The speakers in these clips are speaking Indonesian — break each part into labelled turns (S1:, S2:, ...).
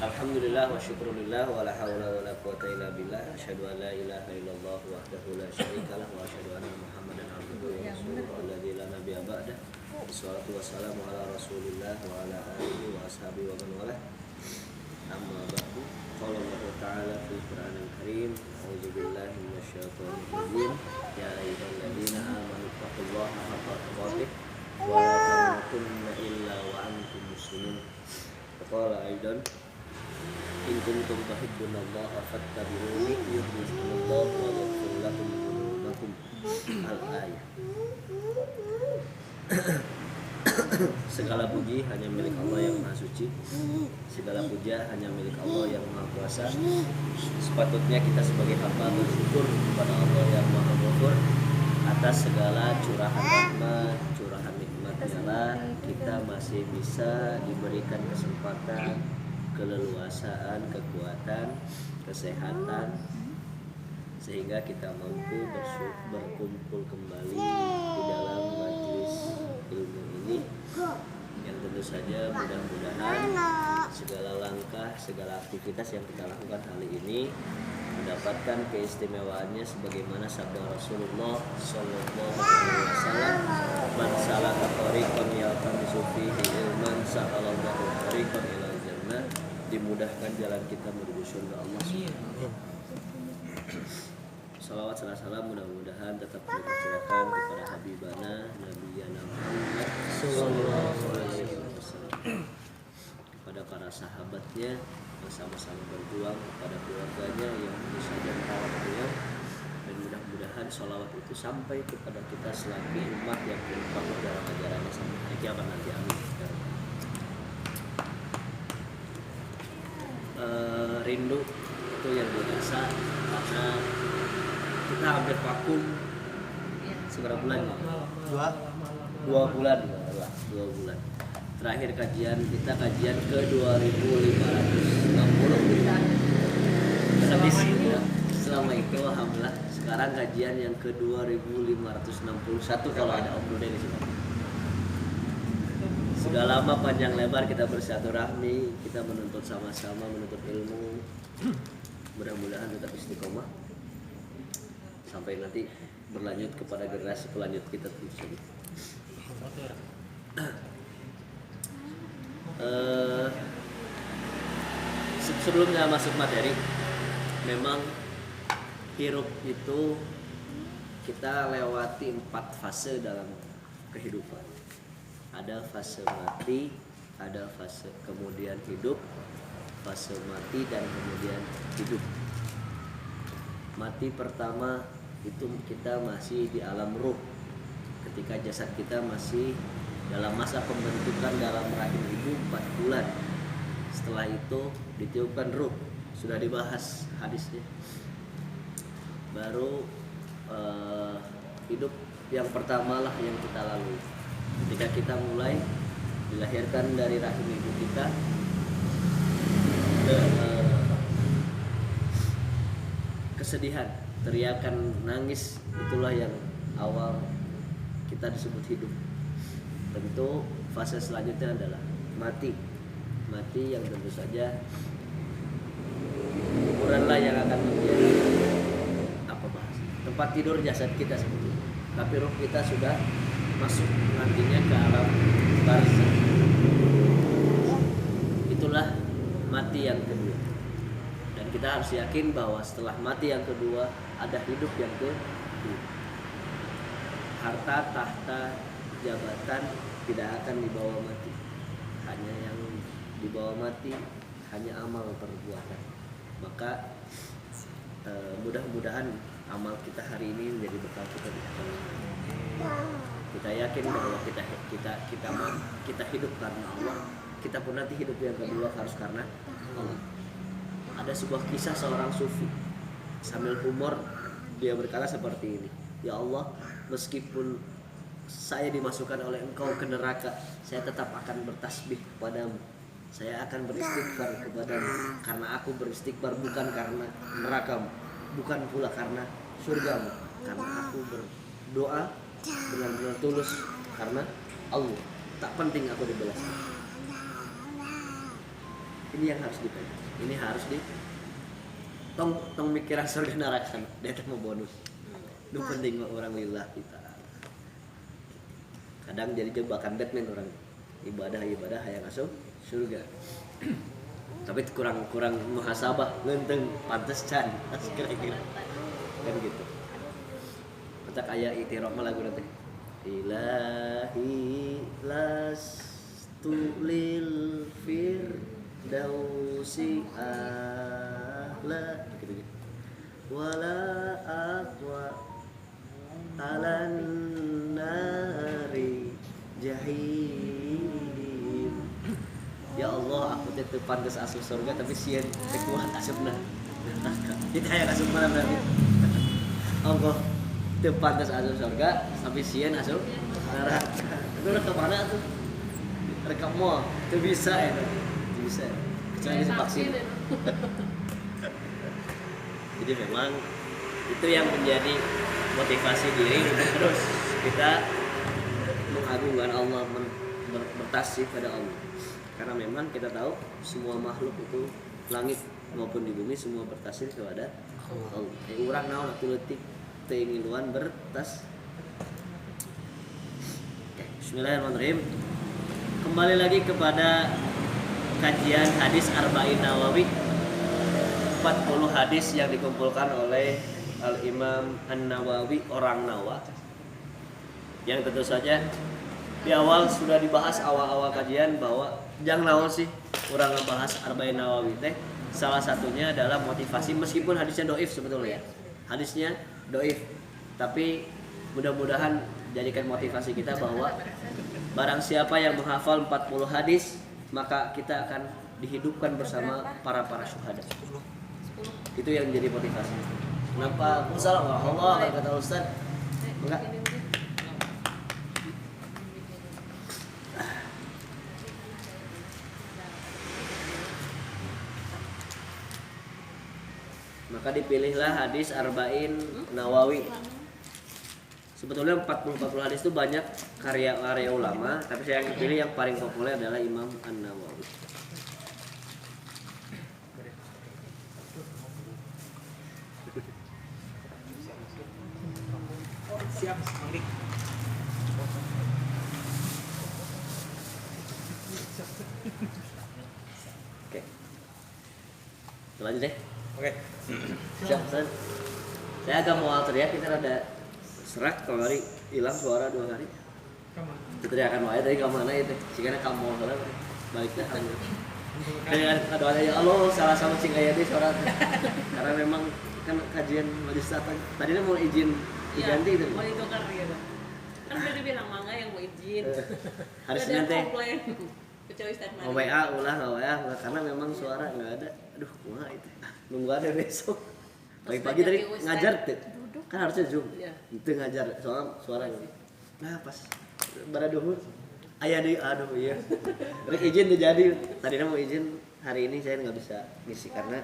S1: Alhamdulillah wa syukrulillah wa la hawla wa la quwata illa billah. Asyhadu an la ilaha illallah wahdahu la syarikalah wa asyhadu anna Muhammadan abduhu wa rasuluhu alladzi la nabiyya ba'dah. Wassalatu wassalamu ala Rasulillah wa ala alihi wa ashabihi wa man walah. Amma ba'du. Qala Allah Ta'ala fil Qur'anil Karim, a'udzu billahi minasyaitonir rajim. Ya ayyuhalladzina amanu taqullaha haqqa tuqatih wa la tamutunna illa wa antum muslimun. Qala aidan in kuntum tuhibbunallaha fattabi'uni yuhibbukumullahu wa yaghfir lakum dzunubakum. Al-ayah. Segala puji hanya milik Allah yang Maha Suci. Segala puja hanya milik Allah yang Maha Kuasa. Sepatutnya kita sebagai hamba bersyukur kepada Allah yang Maha Ghafur atas segala curahan rahmat, curahan nikmatnya lah kita masih bisa diberikan kesempatan, keleluasaan, kekuatan, kesehatan, sehingga kita mampu berkumpul kembali di dalam majelis ilmu ini, yang tentu saja mudah-mudahan segala langkah, segala aktivitas yang kita lakukan hari ini mendapatkan keistimewaannya sebagaimana sabda Rasulullah sallallahu alaihi wasallam, man salaka tariqan yaltamisu fihi ilman sa'alallahu tariqan ilal jannah, dimudahkan jalan kita menuju surga Allah Subhanahu. Salawat serta salam mudah-mudahan tetap kita curahkan kepada Habibana Nabiyana Muhammad sallallahu alaihi wasallam, kepada para sahabatnya yang sama-sama berjuang, kepada keluarganya yang bisa dan merawat beliau, dan mudah-mudahan salawat itu sampai kepada kita selaku umat yang berpegang dalam ajarannya sampai hari kiamat nanti. Amin. Rindu itu yang biasa karena kita hampir vakum seberapa bulan? Dua bulan. Terakhir kajian kita kajian ke 2560. Habis selama itu alhamdulillah sekarang kajian yang ke 2561 kalau ada Om Dude di sini. Sudah lama panjang lebar kita bersilaturahmi, kita menuntut sama-sama, menuntut ilmu. Mudah-mudahan tetap istiqomah sampai nanti berlanjut kepada generasi pelanjut kita tentu saja. Sebelumnya masuk materi, memang hirup itu kita lewati 4 fase dalam kehidupan. Ada fase mati, ada fase kemudian hidup, fase mati dan kemudian hidup. Mati pertama itu kita masih di alam ruh, ketika jasad kita masih dalam masa pembentukan dalam rahim ibu 4 bulan. Setelah itu ditiupkan ruh, sudah dibahas hadisnya. Baru hidup yang pertama lah yang kita lalui, ketika kita mulai dilahirkan dari rahim ibu kita. Kesedihan, teriakan, nangis, itulah yang awal kita disebut hidup. Tentu fase selanjutnya adalah mati yang tentu saja kuburanlah yang akan menjadi tempat tidur jasad kita sebetulnya, tapi roh kita sudah masuk nantinya ke alam barzakh. Itulah mati yang kedua, dan kita harus yakin bahwa setelah mati yang kedua ada hidup yang kedua. Harta, tahta, jabatan tidak akan dibawa mati. Hanya yang dibawa mati hanya amal perbuatan. Maka mudah-mudahan amal kita hari ini menjadi bekal kita di akhirat. Kita yakin bahwa kita hidup karena Allah. Kita pun nanti hidup yang kedua harus karena Allah. Ada sebuah kisah seorang sufi, sambil humor dia berkata seperti ini, ya Allah, meskipun saya dimasukkan oleh Engkau ke neraka, saya tetap akan bertasbih kepadamu. Saya akan beristighfar kepadamu, karena aku beristighfar bukan karena nerakamu, bukan pula karena surgamu, karena aku berdoa benar-benar tulus karena Allah. Tak penting aku dibalas. Ini yang harus dipegang. Ini harus di tong mikiran surga neraka dia mau bonus. Nu penting mah orang lillah kita. Kadang jadi jebakan Batman orang ibadah hayang asup surga. Tapi kurang muhasabah ngenteng pantes can kira-kira kan gitu. Mata kayak itiraf mah lagu nanti ilahi lastu lil firdausi ahla gitu wala aqwa alan nari jahim. Ya Allah, aku teh teu pantes asup surga tapi sieun teu kuat asupna neraka. Kita aya asup mana berarti? Allah teu pantes asup surga tapi sieun asup neraka. Itu rek mana tuh? Rek mall teu bisa ya. Teu bisa. Kecuali divaksin. Jadi memang itu yang menjadi motivasi diri untuk terus kita mengagungkan Allah, bertasbih pada Allah. Karena memang kita tahu semua makhluk itu langit maupun di bumi semua bertasbih kepada Allah. Urang naon atuh leutik teu ngiluan bertas. Bismillahirrahmanirrahim. Kembali lagi kepada kajian hadis Arba'in Nawawi. 40 hadis yang dikumpulkan oleh Al-Imam An-Nawawi orang Nawa. Yang tentu saja di awal sudah dibahas awal-awal kajian bahwa jangan naon sih orang ngebahas Arba'in Nawawi teh. Salah satunya adalah motivasi meskipun hadisnya doif sebetulnya. Hadisnya doif. Tapi mudah-mudahan jadikan motivasi kita bahwa barang siapa yang menghafal 40 hadis maka kita akan dihidupkan bersama para syuhada. Itu yang menjadi motivasi. Kenapa? Assalamualaikum warahmatullahi wabarakatuh. Kata Ustaz. Enggak. Maka dipilihlah hadis Arba'in Nawawi. Sebetulnya 40 hadis itu banyak karya ulama, tapi saya yang pilih yang paling populer adalah Imam An-Nawawi.
S2: Siap, Mangdik.
S1: Oke. Lanjut deh.
S2: Oke.
S1: Siap, Ustaz. Saya agak mau teriak, kita rada serak kalau hari hilang suara 2 hari. Kita teriakan wae tadi ke mana itu? Sikana kamu salah balik dah kan. Dengan doa ya Allah salah sama cing aya teh suara. Karena memang kan kajian majelis datang. Tadinya mau izin diganti itu.
S3: Mau ditukar gitu. Kan udah dibilang mangga yang mau izin.
S1: Harus nanti.
S3: Kecuali Ustaz Mari.
S1: WA ulah karena memang suara enggak ada. Aduh, kumaha itu. Nunggu ada besok. Pagi-pagi tadi ngajar tuh. Kan harusnya Zoom. Itu ngajar soal suara. Nah, pas baraduhur aya deui aduh iya. Rek izin teu jadi. Tadinya mau izin hari ini saya nggak bisa ngisi karena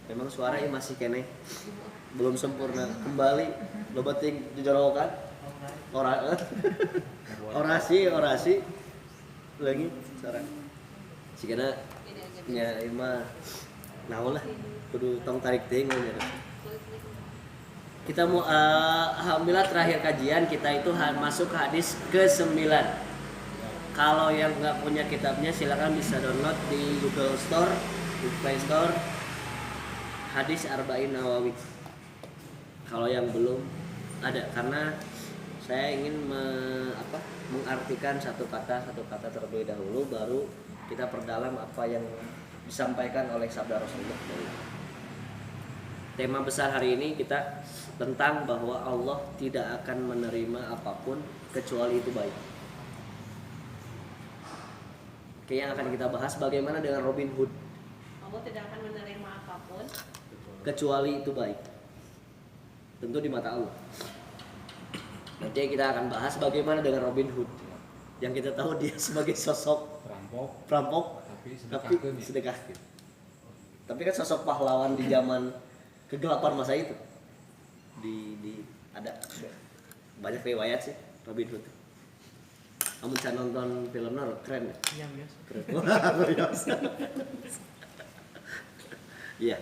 S1: memang suara masih kene belum sempurna. Kembali loba ting dijorokan. Orasi lagi suara. Sikana nya imah naon lah kudu tong tarik teuing nya. Kita mau alhamdulillah terakhir kajian kita itu masuk ke hadis ke-9. Kalau yang nggak punya kitabnya silakan bisa download di Google Store, di Play Store. Hadis Arba'in Nawawi. Kalau yang belum ada karena saya ingin mengartikan satu kata terlebih dahulu baru kita perdalam apa yang disampaikan oleh sabda Rasulullah. Tema besar hari ini kita tentang bahwa Allah tidak akan menerima apapun kecuali itu baik. Oke, yang akan kita bahas bagaimana dengan Robin Hood.
S3: Allah tidak akan menerima apapun
S1: kecuali itu baik. Tentu di mata Allah. Nanti kita akan bahas bagaimana dengan Robin Hood. Yang kita tahu dia sebagai sosok perampok tapi sedekah. Tapi kan sosok pahlawan di zaman kegelapan masa itu. Ada banyak riwayat sih Robin Hood. Kamu bisa nonton filmnya keren ya?
S2: Yang biasa.
S1: Keren. Biasa. Iya.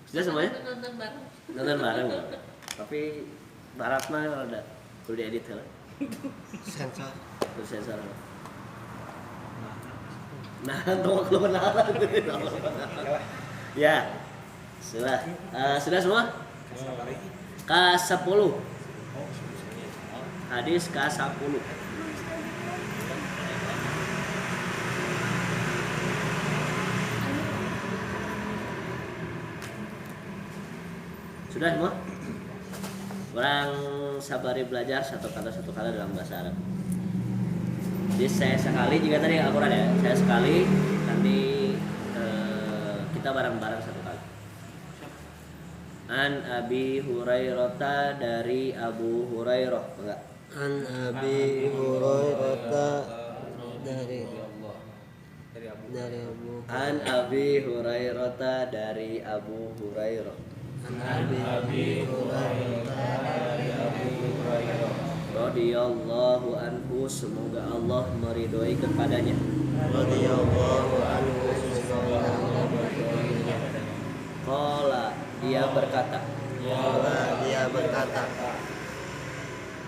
S1: Sudah semuanya?
S3: Nonton bareng.
S1: Nonton bareng. Tapi barat mah ada perlu diedit lah.
S2: Sensor.
S1: Terus sensor. Nah, tunggu kebenaran. Ya. Sudah. Sudah semua? K10. Hadis K10. Sudah semua? Orang sabari belajar satu kata dalam bahasa Arab. Jadi saya sekali juga tadi akurat ya. Saya sekali nanti kita bareng-bareng satu kali. An Abi Hurairah dari Abu Hurairah enggak?
S2: An Abi Hurairah dari Abu
S1: An Abi Hurairah dari Abu Hurairah.
S2: An Abi Hurairah dari Abu Hurairah
S1: Radhiyallahu anhu, semoga Allah meridhoi kepadanya.
S2: radhiyallahu anhu, semoga Allah meridhoinya.
S1: Qala, dia berkata.
S2: Dia berkata,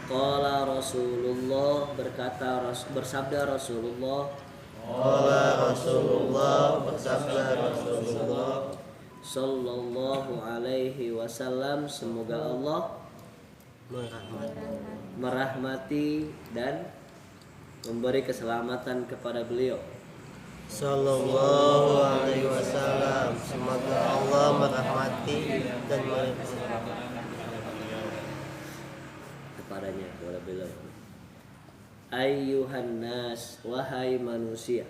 S1: Qala Rasulullah, bersabda Rasulullah
S2: qala Rasulullah, bersabda Rasulullah
S1: sallallahu alaihi wasallam, semoga Allah merahmati dan memberi keselamatan kepada beliau.
S2: sallallahu alaihi wasallam, semoga Allah merahmati dan
S1: Kepadanya, kepada beliau. Ayyuhan nas, wahai manusia.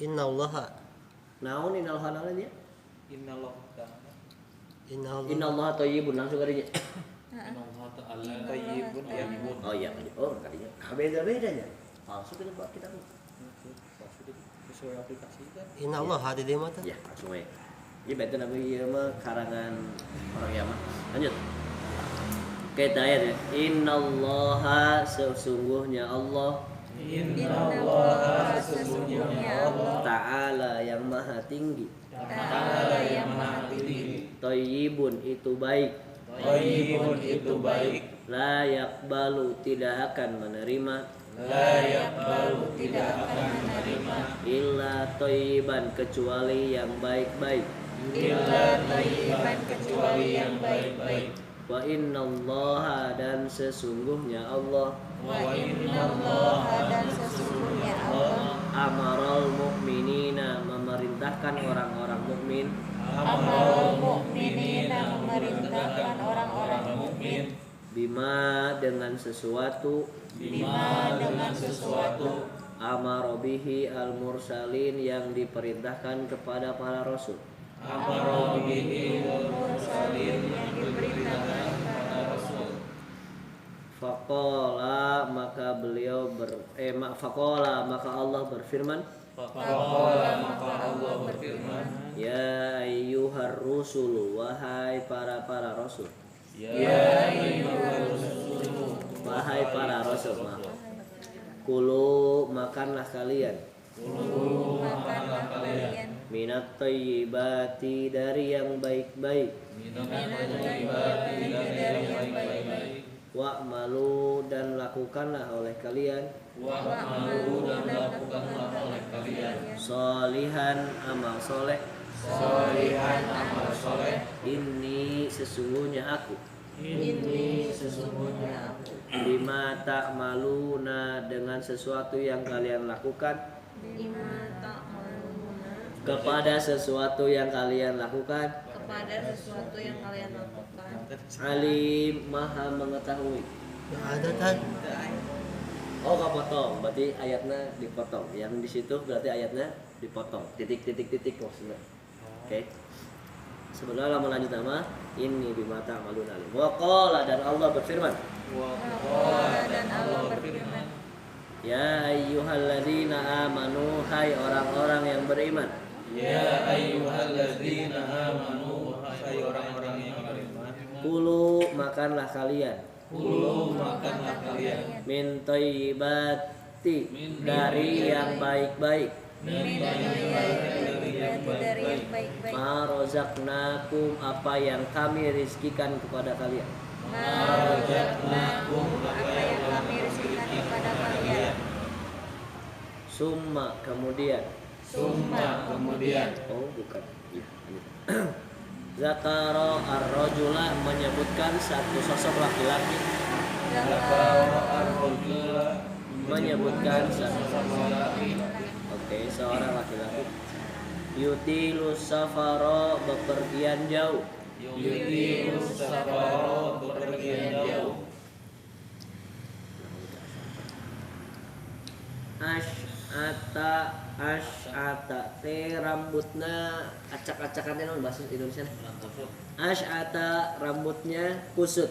S2: innallaha
S1: Naon innal halalnya?
S2: innallaha
S1: Innallaha thayyibun, langsung kadinya.
S4: Tayyibun ya.
S1: Oh iya, oh kadinya. Beda-bedanya. Palsu kita buat kita.
S4: Sesuai aplikasi kan.
S2: innallaha di dieu teh.
S1: Ya, langsung aja. Ini betul nama ieu mah karangan orang Yaman. Lanjut. Kita ayat ya. Innallaha, sesungguhnya Allah.
S3: Innallaha, sesungguhnya Allah
S1: Ta'ala yang maha tinggi.
S3: Ta'ala yang maha tinggi.
S1: Thayyibun itu baik.
S4: Tayyibun itu baik.
S1: La yaqbalu, tidak akan menerima.
S4: La yaqbalu, tidak akan menerima.
S1: Illa thayyiban, kecuali yang baik-baik.
S3: Illa thayyiban, kecuali yang baik-baik.
S1: Wa innallaha, dan sesungguhnya Allah.
S3: Wa innallaha, dan sesungguhnya Allah
S1: Amaral mu'minina, memerintahkan orang-orang mukmin.
S3: Amarul mu'minina, memerintahkan orang-orang mukmin.
S1: Bima, dengan sesuatu.
S3: Bima, dengan sesuatu.
S1: Amara bihi al-mursalin, yang diperintahkan kepada para rasul.
S4: Amara bihi
S3: Mursalin, yang diperintahkan kepada Rasul.
S1: Faqala, maka beliau faqala, maka Allah berfirman.
S4: Faqala, maka Allah berfirman,
S1: Ya ayyuhar rusul, wahai para rasul.
S4: ya ayyuhar rasul,
S1: Wahai para rasul, Kulu, makanlah kalian.
S3: Makanlah kalian
S1: Minat thayyibati, dari yang baik-baik.
S3: minat thayyibati, dari yang baik-baik.
S1: Wa'malu, dan lakukanlah oleh kalian.
S3: Wa'malu, dan lakukanlah oleh kalian
S1: Solihan, amal soleh.
S4: sholihan amal soleh.
S1: Ini sesungguhnya aku.
S3: Ini sesungguhnya aku.
S1: Bima ta'maluna, dengan sesuatu yang kalian lakukan.
S3: Bima ta'maluna,
S1: Kepada sesuatu yang kalian lakukan.
S3: kepada sesuatu yang kalian lakukan.
S1: Alim, maha mengetahui.
S2: Yang ada kan
S1: Oh, kepotong, berarti ayatnya dipotong. Yang di situ berarti ayatnya dipotong. Titik maksudnya. Oke. Sebenarnya lama lanjut nama ini bima ta'maluna alim. Wa qala, dan Allah berfirman.
S3: Waqala, dan Allah berfirman,
S1: Ya ayyuhalladzina amanu, hai orang-orang yang beriman.
S4: Ya ayyuhalladzina amanu, hai orang-orang yang beriman.
S1: Kulu, makanlah kalian.
S4: Kulu, makanlah kalian.
S1: Min thayyibati, dari yang baik-baik.
S4: berarti dari yang baik-baik.
S1: Ma rozaqnakum, apa yang kami rizkikan kepada kalian.
S4: Marzaqnakum, apa yang kami rezekikan kepada kalian.
S1: Summa, kemudian. Oh bukan. Ya, ini. Zakaro ar-rajula, menyebutkan satu sosok laki-laki. Menyebutkan satu Oke, seorang laki-laki. Yutilu safaro, bepergian jauh. Ash'ata teh rambutnya acak-acakannya non bahasa Indonesia. Ash'ata rambutnya kusut.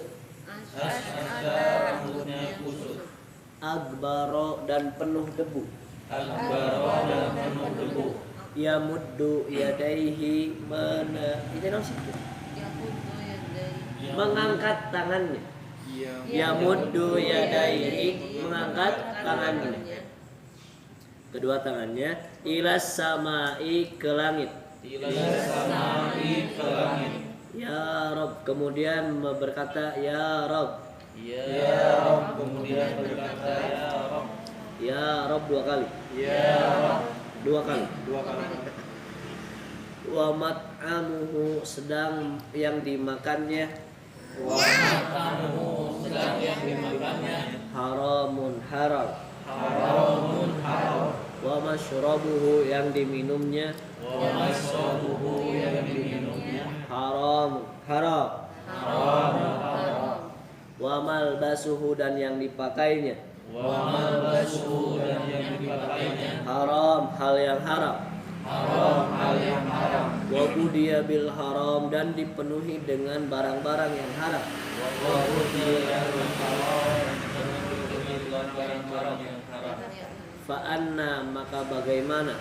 S1: Agbaro dan penuh debu. Ya muddu yadaihi mengangkat tangannya. Ya muddu yadaihi, mengangkat tangannya. Kedua tangannya ilas samai, ke langit. Ya Rob, kemudian berkata ya Rob. Ya Rob dua kali. Dua kali. Wa mat'amuhu, sedang yang dimakannya. Haramun, haram. Wa masyrabuhu, yang diminumnya. Haram, haram. Wa malbasuhu, dan yang dipakainya. Haram, hal yang haram. Wa budiya bil haram, dan dipenuhi dengan barang-barang yang haram. Fa'anna, maka bagaimana?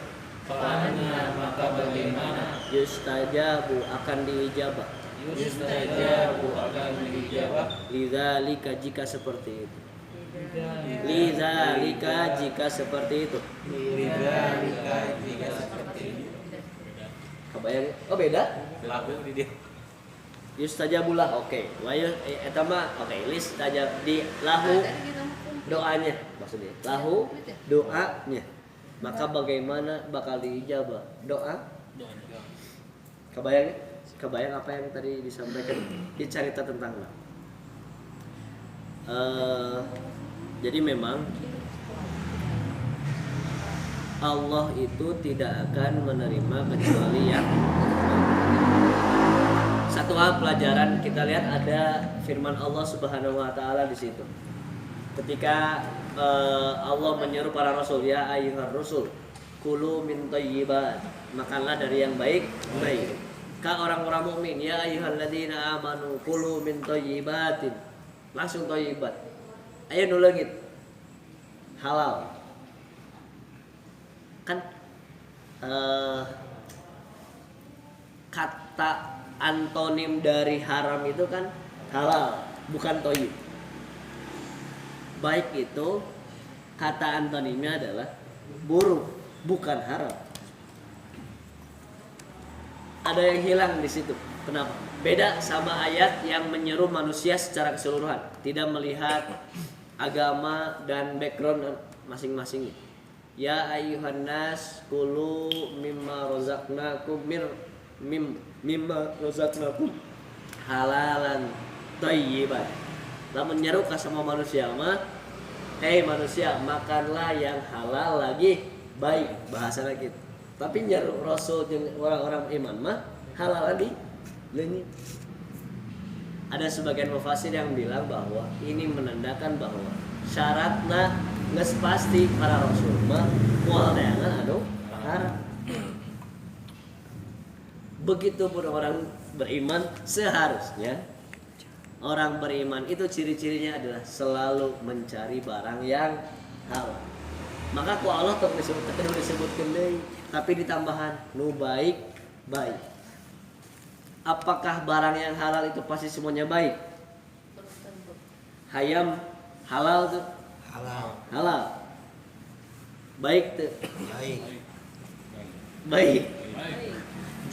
S1: Yustajabu, akan diijabah. Lidzalika, jika seperti itu. Lidzalika, jika seperti itu. Kebayang? Oh beda? Yustajabulah, oke. Wayu etama, oke. Listajab di lahu, doanya maksudnya. Lahu, doanya. Maka bagaimana bakal diijabah doa? Kebayang? Kebayang apa yang tadi disampaikan di cerita tentang jadi memang Allah itu tidak akan menerima kecuali yang satu hal pelajaran kita lihat, ada firman Allah Subhanahu wa taala di situ. Ketika Allah menyeru para rasul, ya ayyuhar rusul kulu min thayyibat, makanlah dari yang baik. Ka orang-orang mukmin, ya ayyuhalladzina amanu kulu min thayyibatin, langsung thayyibat. Ayo nulungit halal. Kan kata antonim dari haram itu kan halal, bukan thayyib. Baik itu kata antonimnya adalah buruk, bukan haram. Ada yang hilang di situ. Kenapa? Beda sama ayat yang menyeru manusia secara keseluruhan, tidak melihat agama dan background masing-masing. Ya ayyuhan nas kulu mimma razaqnakum mimma razaqnakum halalan thayyiban. Lah menyeru ke sama manusia mah, hei manusia, makanlah yang halal lagi baik, bahasa gitu. Tapi nyeru rasul jeung orang-orang iman mah halal lagi leungit. Ada sebagian mufassir yang bilang bahwa ini menandakan bahwa syaratna geus pasti para rasul mah moal dayangan anu haram. Begitupun orang beriman, seharusnya orang beriman itu ciri-cirinya adalah selalu mencari barang yang halal. Maka ku Allah teu disebutkeun deui, tapi ditambahan nu baik. Apakah barang yang halal itu pasti semuanya baik? Hayam halal tuh? Halal. Baik tuh? baik.
S3: Baik.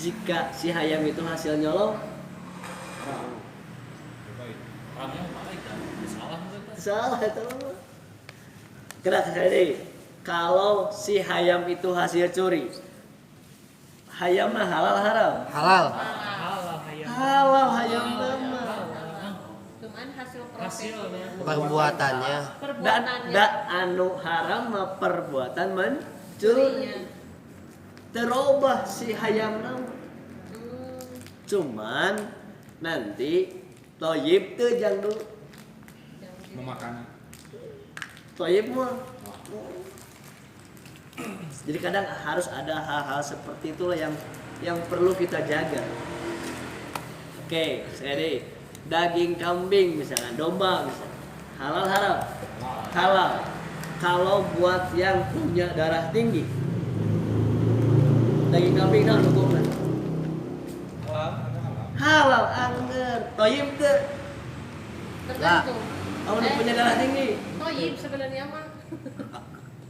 S1: Jika si hayam itu hasil nyolong, salah itu. Kenapa tadi? Kalau si hayam itu hasil curi, hayam mah halal haram?
S2: Halal.
S1: Halal hayam mah.
S3: Cuman hasil proses
S2: Perbuatannya.
S1: Dan
S3: perbuatannya.
S1: anu haram mah perbuatan mencuri. Terubah si hayam nama. Cuman nanti toyib tuh jangan dulu.
S5: Memakan.
S1: Toyib mah. Jadi kadang harus ada hal-hal seperti itulah yang perlu kita jaga. Oke, sekali daging kambing misalnya, domba misalnya, halal haram? Halal. Kalau buat yang punya darah tinggi, daging kambing naon hukumna? Halal angger. Toyib tuh.
S3: Tergantung.
S1: Kalau punya darah tinggi.
S3: Toyib sebenarnya mah.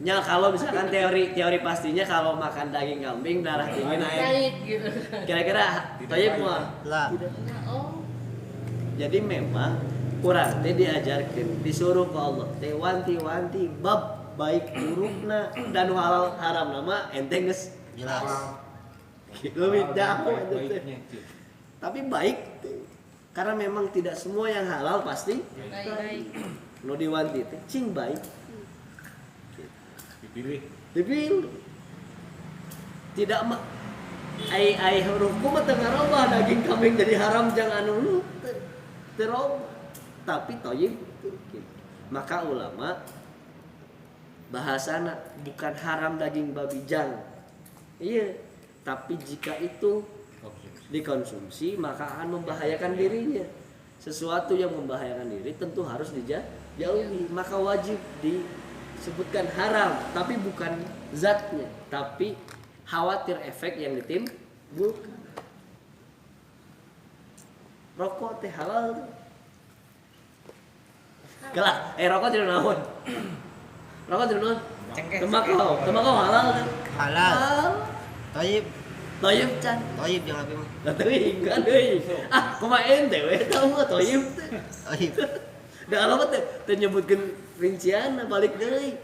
S1: Ya kalau misalkan teori pastinya kalau makan daging kambing darah tinggi naik.
S3: Naik gitu.
S1: Kira-kira toyib mah?
S2: Lah.
S3: Oh,
S1: Jadi memang kurang teh diajarkan, disuruh ke Allah teh wanti-wanti bab baik burukna dan halal haram nama enteng geus
S2: Jelas.
S1: lebih jauh itu teh. Tapi baik teh. Karena memang tidak semua yang halal pasti
S3: baik.
S1: nu diwanti teh cing baik.
S5: Dipilih.
S1: Tidak ai hukum mah teu ngarobah daging kambing jadi haram jangan anu terobah tapi toyib gitu. Maka ulama bahasana bukan haram daging babi jang. Iya, tapi jika itu dikonsumsi maka akan membahayakan dirinya. Sesuatu yang membahayakan diri tentu harus dijauhi. Maka wajib disebutkan haram, tapi bukan zatnya, tapi khawatir efek yang ditimbulkan. Rokok teh halal tuh. Kelak, rokok tidak naon. Rokok tidak naon. Tembakau halal tuh.
S2: Halal. Toyib.
S1: Toyib can.
S2: Toyib yang lebih.
S1: Lah teuing kan deui. Ah, kumaha ente we tahu mah toyib teh.
S2: Toyib.
S1: Da alamat teh nyebutkeun rincianna balik deui.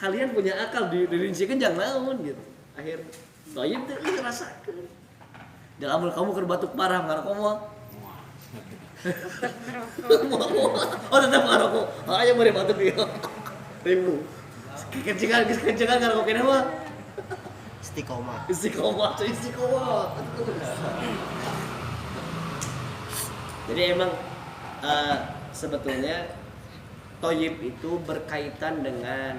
S1: Kalian punya akal dirincikan jangan naon gitu. Akhir toyib teh rasakeun. Da lamun kamu keur batuk parah ngarokok moal. Oh tetap ngarokok. Aya meureun batuk ieu. Ribu. Kencengan ngarokok keneh mah.
S2: Istiqomah.
S1: Istiqomah. Jadi emang sebetulnya toyib itu berkaitan dengan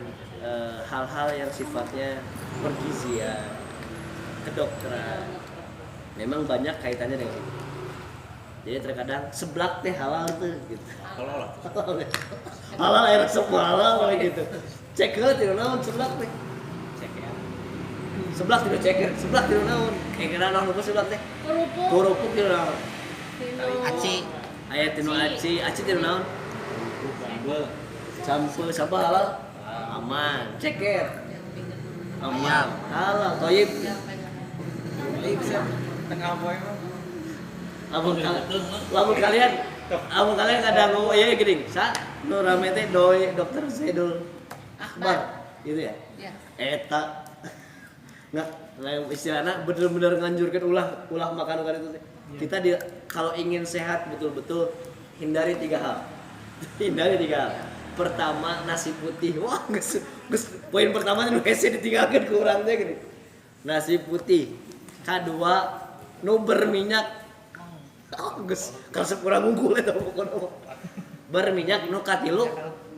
S1: hal-hal yang sifatnya pergizian, kedokteran. Memang banyak kaitannya dengan itu. Jadi terkadang seblak teh halal tuh gitu. Halal air resep halal gitu. Cek heula tina naon seblak teh. Seblak tidak ceker, seblak tidak naon. Kira naon apa seblak teh? Kerupuk tidak naon.
S2: Aci.
S1: Aya tinu aci tidak naon. Campur sapa halal? Aman. Ceker. Aman. Halal. Toyib.
S5: Tengah poe mah.
S1: Lamun kalian kadang ngomong ya gini, sa nu rame teh doi dokter Zaidul Akbar gitu ya.
S3: Ya.
S1: Eta nggak istilahnya bener-bener nganjurkan ulah makan itu teh. Kita kalau ingin sehat betul-betul hindari 3 hal. Pertama nasi putih. Wah, geus poin pertama nu hese ditinggalkeun ku urang teh gini. Nasi putih. Kedua nu berminyak. Oh, geus karesep urang unggul eta pokona. Berminyak nu katilu.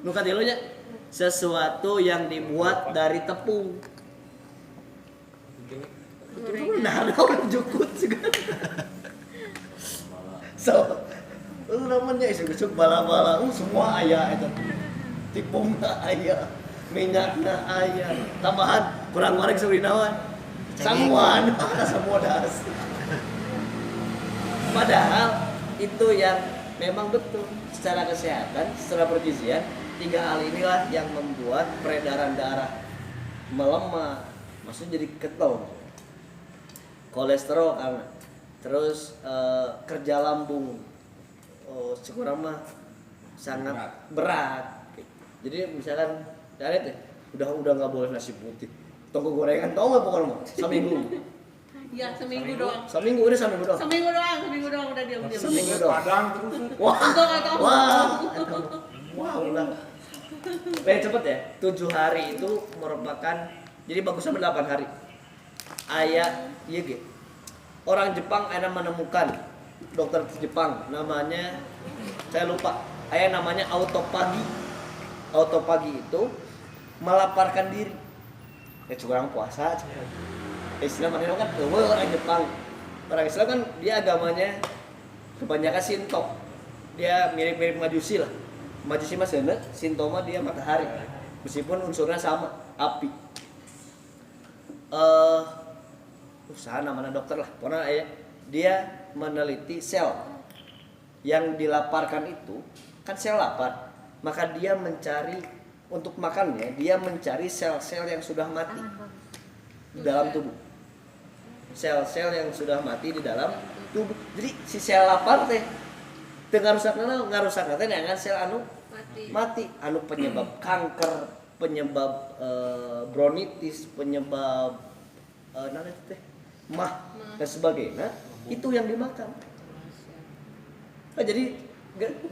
S1: Nu katilunya sesuatu yang dibuat dari tepung. Nah, udah jukut juga. So, lu namanya isuk-isuk bala-bala, semua aya eta. Tipungna aya, minyakna aya. Tambahan kurang goreng seuri naon? Samuan, semua das. Padahal itu yang memang betul secara kesehatan, secara pergizian, 3 hal inilah yang membuat peredaran darah melemah, maksudnya jadi ketong. kolesterol karena terus kerja lambung sekurang mah sangat berat. Jadi misalkan dari udah nggak boleh nasi putih, tonggo gorengan tau nggak pokoknya mah seminggu.
S3: Ya seminggu doang.
S1: Seminggu doang.
S3: Seminggu doang udah diam.
S1: Seminggu doang.
S5: Padang terus.
S1: Wah,
S3: Enggak tahu.
S1: wah udah. Cepet ya. 7 hari itu merupakan jadi bagus sama 8 hari. Ayah, iya ge. Orang Jepang ada menemukan dokter Jepang namanya saya lupa. Ayah namanya autopagi. Autopagi itu melaparkan diri. Curang puasa. Islam kan orang Jepang. Orang Islam kan dia agamanya kebanyakan Shinto. Dia mirip-mirip Majusi lah. Majusi mah seuneu, Shinto mah dia matahari. Meskipun unsurnya sama, api. Usaha namanya dokter lah. Pokoknya dia meneliti sel yang dilaparkan itu kan sel lapar. Maka dia mencari untuk makannya, dia mencari sel-sel yang sudah mati di dalam tubuh. Sel-sel yang sudah mati di dalam tubuh. Jadi si sel lapar teh ngarusakna teh dengan sel anu mati, anu penyebab kanker, penyebab bronitis, penyebab mah dan sebagainya, itu yang dimakan.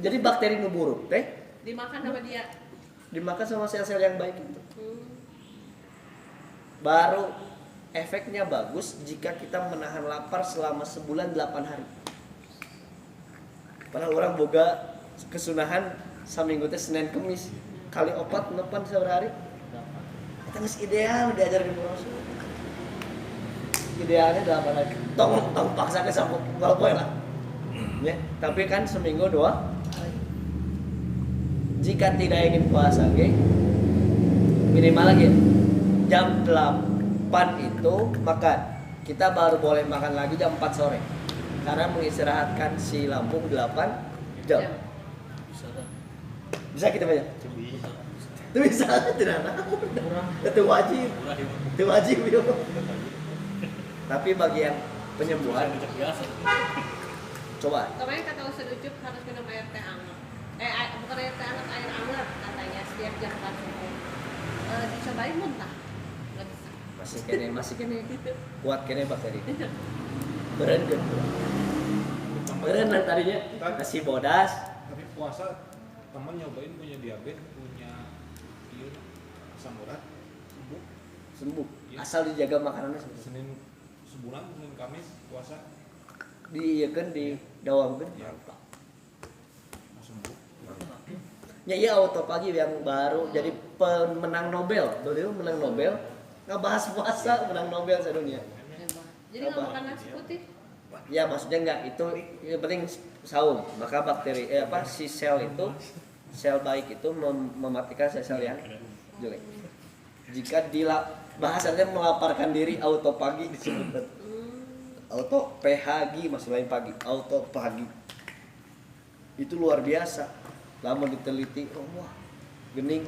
S1: Jadi bakteri nu buruk teh
S3: Dimakan sama dia.
S1: dimakan sama sel-sel yang baik itu. Baru efeknya bagus jika kita menahan lapar selama sebulan 8 hari. Padahal orang boga kesunahan saminggu teh Senin Kemis kali 4 nepan sehari. Kita geus ideal diajarkeun ku Rasul. Idealnya 8 hari. Tong paksa ke sampo poe lah. Ya, tapi kan seminggu 2 hari. Jika tidak ingin puasa, minimal lagi jam 8 itu makan. Kita baru boleh makan lagi jam 4 sore. Karena mengistirahatkan si lambung 8 jam. Bisa kita banyak? Itu bisa, tidak ada. Itu wajib. Itu wajib ya. Tapi bagi yang penyembuhan, coba.
S3: Kemarin kata Ustaz Ucup harus minum air teh hangat. Bukan air teh hangat, air hangat katanya setiap jam 4 subuh. Dicobain muntah. Enggak bisa.
S1: Masih kene. Kuat kene bakteri. Beren kan. Beren tadinya nasi bodas.
S5: Tapi puasa teman nyobain punya diabetes, punya asam urat,
S1: Sembuh. Asal dijaga makanannya.
S5: Senin sebulan, Senin Kamis puasa
S1: Diieukeun di dawamkeun.
S5: ya sembuh.
S1: Ya iya autopagi yang baru jadi pemenang Nobel. Beliau menang Nobel ngebahas puasa, menang Nobel sedunia.
S3: Jadi nggak makan nasi putih.
S1: Ya maksudnya enggak itu yang penting saum. Maka bakteri si sel itu sel baik itu mematikan sel-sel yang jelek. Jika bahasanya melaparkan diri autopagi disebut. Auto PHG maksud lain pagi, auto pagi. Itu luar biasa. Lama diteliti, wah, gening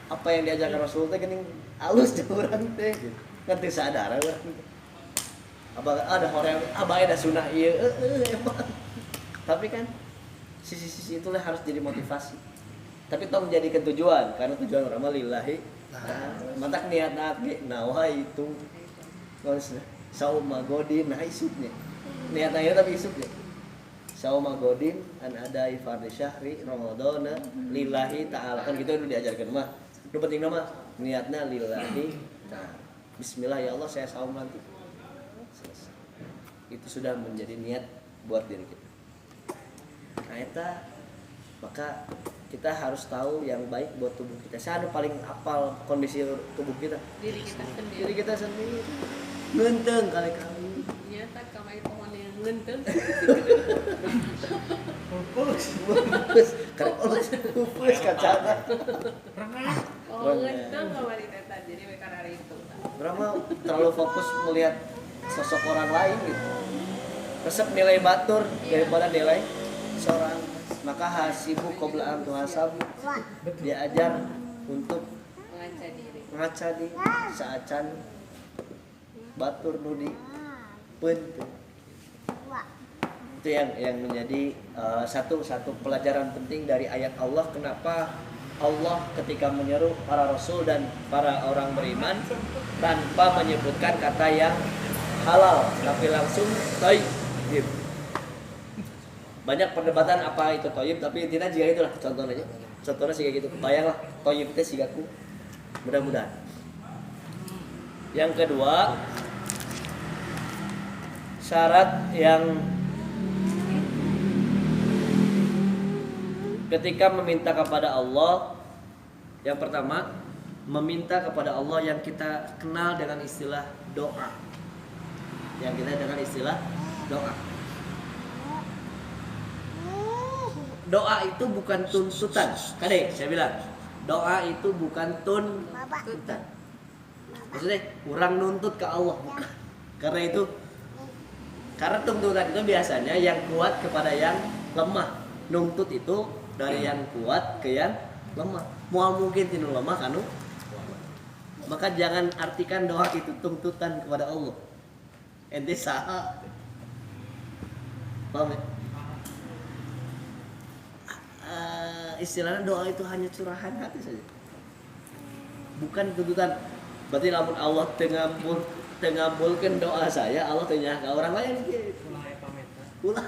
S1: apa yang diajarkan Rasul teh gening halus jeung urang teh gitu. Kan teu sadar urang teh. Abah ada orang ada sunnah ieu emang. Tapi kan sisi-sisi itulah harus jadi motivasi. Tapi tong jadikan tujuan karena tujuan orang mah lillahi. Mantak niatna ge nawa itu. Sauma godin nah isupnya. Niatna ieu tapi isupnya. Sauma godin an ada fardhi syahri ramadhana lillahi ta'ala. Kan gitu udah diajarkan mah. Nu penting mah niatna lillahi ta'ala. Bismillah ya Allah saya saum nanti. Selesai. Itu sudah menjadi niat buat diri kita. Nah, maka kita harus tahu yang baik buat tubuh kita. Saya paling hafal kondisi tubuh kita.
S3: Diri kita sendiri.
S1: Diri kita sendiri. Ngenteng kali-kali.
S3: Nyata kamai pohon yang ngenteng.
S1: Pupus. Karena pupus kacana.
S3: Oh ngenteng kamari teta. Jadi mereka hari itu.
S1: Berapa terlalu fokus melihat sosok orang lain gitu. Resep nilai batur daripada nilai seorang. Maka hasibu qabla an tuhasab. Dia ajar untuk
S3: Mengaca diri.
S1: ngaca di saacan batur nudi penting. Itu yang menjadi satu pelajaran penting dari ayat Allah. Kenapa Allah ketika menyeru para rasul dan para orang beriman tanpa menyebutkan kata yang halal, tapi langsung thayyib. Banyak perdebatan apa itu thayyib, tapi intinya jika itulah contohnya sih kayak gitu. Bayanglah thayyib itu sigaku. Mudah-mudahan. Yang kedua, syarat yang ketika meminta kepada Allah, yang pertama meminta kepada Allah yang kita kenal dengan istilah doa. Yang kita dengan istilah doa. Doa itu bukan tuntutan. Kadek, saya bilang, doa itu bukan tuntutan. Maksudnya kurang nuntut ke Allah, bukan. Karena tuntutan itu biasanya yang kuat kepada yang lemah. Nuntut itu dari yang kuat ke yang lemah. Mau mungkin tinu lemah kanu. Maka jangan artikan doa itu tuntutan kepada Allah. Ente saha. Paham ya? Istilahnya doa itu hanya curahan hati saja. Bukan tuntutan. Berarti lamun Allah tengabulkan doa saya, Allah tanya ke orang lain gitu. Ulah.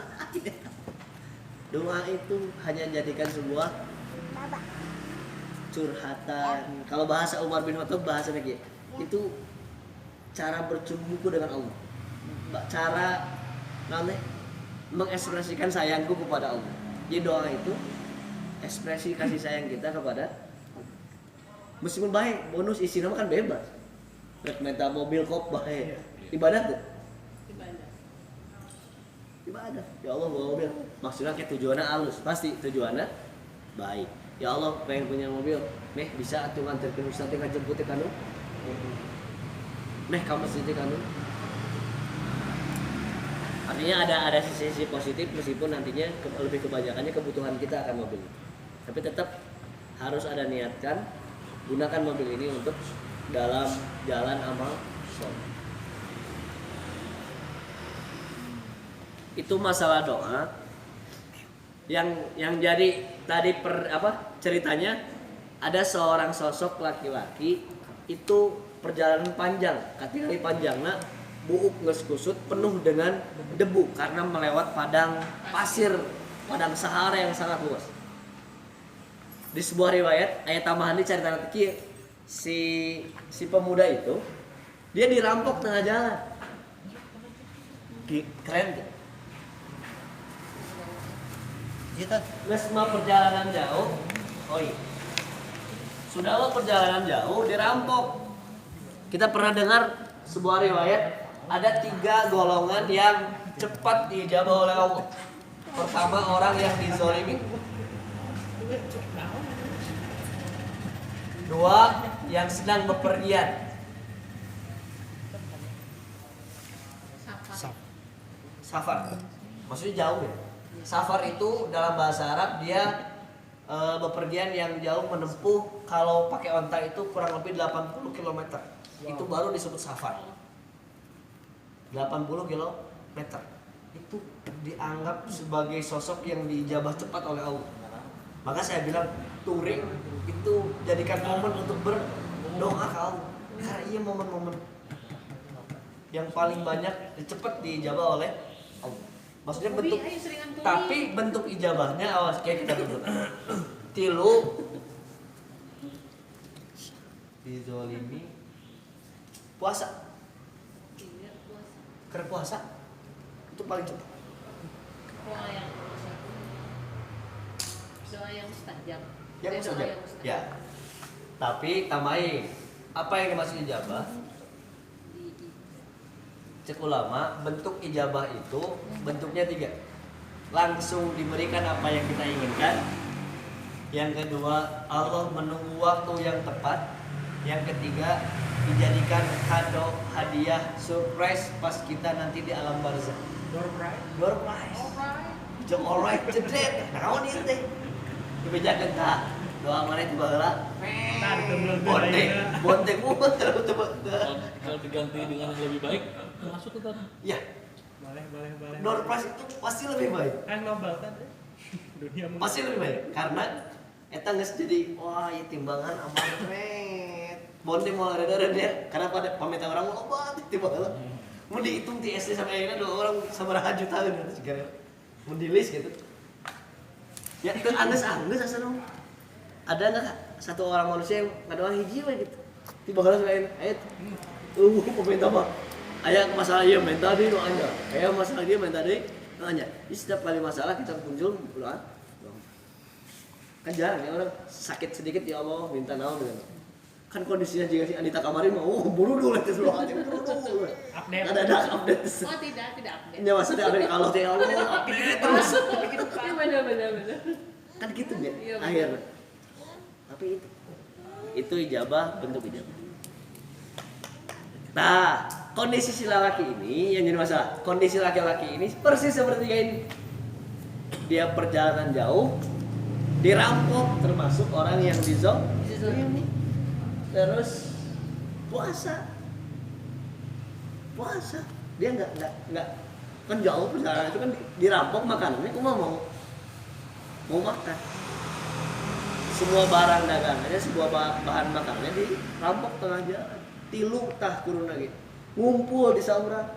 S1: Doa itu hanya jadikan sebuah curhatan. Kalau bahasa Umar bin Khattab bahasanya gitu. Itu cara bercumbuku dengan Allah. Cara mengekspresikan sayangku kepada Allah. Jadi doa itu ekspresi kasih sayang kita kepada meskipun baik, bonus isinya kan bebas. Rek minta mobil kop baik. Ibadah tuh. Ibadah. Ya Allah bawa mobil. Maksudnya kayak tujuannya halus, pasti tujuannya baik. Ya Allah pengen punya mobil. Meh bisa atuh nganterkeun ustaz teh ngajemput teh kanu. Meh ka masjid teh kanu. Artinya ada sisi positif meskipun nantinya lebih kebanyakannya kebutuhan kita akan mobil. Tapi tetap harus ada niatkan gunakan mobil ini untuk dalam jalan amal soleh. Itu masalah doa. Yang jadi tadi ceritanya ada seorang sosok laki-laki itu perjalanan panjang, katingali panjangna buuk geus kusut penuh dengan debu karena melewat padang pasir, padang sahara yang sangat luas. Di sebuah riwayat ayat tambahan di cerita kieu si pemuda itu dia dirampok tengah jalan. Keren kan? Kita ngesma perjalanan jauh, sudah perjalanan jauh dirampok. Kita pernah dengar sebuah riwayat ada 3 golongan yang cepat diijabah oleh Allah. Pertama orang yang dizolimi, 2 yang sedang bepergian, safar, maksudnya jauh ya. Safar itu dalam bahasa Arab dia bepergian yang jauh menempuh kalau pakai onta itu kurang lebih 80 km. Itu baru disebut safar. 80 km. Itu dianggap sebagai sosok yang diijabah cepat oleh Allah. Maka saya bilang touring itu jadikan momen untuk berdoa ke Allah. Karena iya momen-momen yang paling banyak cepat diijabah oleh Allah. Maksudnya bentuk, tapi bentuk ijabahnya awas kayak kita bentuk. Tilu dizolimi puasa. Karena puasa itu paling cepat.
S3: Doa yang mustajab.
S1: Yang mustajab. Ya. Tapi tambahin apa yang dimaksud ijabah? Cek ulama, bentuk ijabah itu bentuknya 3. Langsung diberikan apa yang kita inginkan. Yang kedua, Allah menunggu waktu yang tepat. Yang ketiga, dijadikan kado, hadiah, surprise pas kita nanti di alam barzakh. Door prize. Jom alright, jedret. Naon ieu teh? Dibejakeun tah. Doa maneh tiba heula. Bonteng.
S5: Kalau diganti dengan yang lebih baik, masuk ke tanah.
S1: Ya,
S4: Boleh.
S1: Door prize itu pasti lebih baik.
S4: Kan global kan. Dunia mun.
S1: Pasti lebih baik karena eta geus jadi wah ieu timbangan aman ret. Bonde mau reda-reda karena pada pamita orang loba timbangan. Mun dihitung di SD sampai akhirnya dua orang sabaraha juta gitu segala. Mun di list gitu. Ya teu anggeus asa nu. Ada enggak satu orang manusia yang ngadoa hiji we gitu. Timbangan sampai aya pemerintah mah aya masalah ieu minta deui nu anya. Aya masalah dia minta deui nu anya. Jadi setiap kali masalah kita muncul doa. Kan jarang ya orang sakit sedikit ya Allah minta naon gitu. Kan kondisinya juga si Anita kemarin mah buru dulu itu semua aja buru dulu.
S4: Update.
S1: Ada update.
S3: Oh tidak update.
S1: Ya maksudnya ada kalau teh Allah update terus.
S3: Iya benar.
S1: Kan gitu ya
S3: Iya, benar.
S1: akhir. Tapi itu ijabah bentuk ijabah. Nah, kondisi si laki ini yang jadi masalah. Kondisi laki-laki ini persis seperti ini. Dia perjalanan jauh, dirampok termasuk orang yang dizolimi. Terus puasa dia nggak kan jauh perjalanan itu kan dirampok makanannya cuma mau makan semua barang dagangannya sebuah bahan makanannya dirampok tengah jalan tilu tah kurun lagi ngumpul di saumra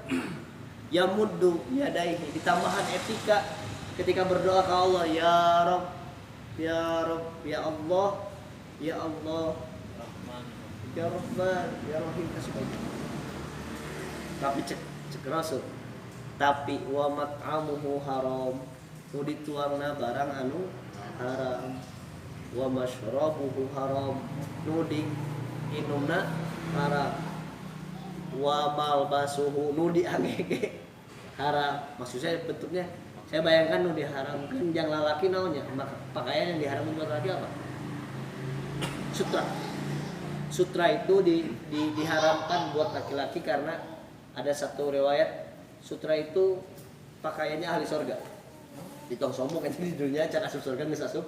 S1: yamuddu yadaihi ditambahan etika ketika berdoa ke Allah ya Rabb ya Allah ya Rahman, ya Rahim kasih baik. Tapi cek Rasul. Tapi wa mat'amuhu haram. Nu dituangna barang anu haram. Wa masyrabuhu haram. Nu diinumna haram. Wa malbasuhu nu diangege haram. Maksud saya bentuknya saya bayangkan nu diharamkan yang lalaki naonnya. Pakaian yang diharamkan buat laki apa? Sutra itu diharamkan buat laki-laki karena ada satu riwayat sutra itu pakaiannya ahli surga. Ditong sombong itu di dunia cara asup surga geus asup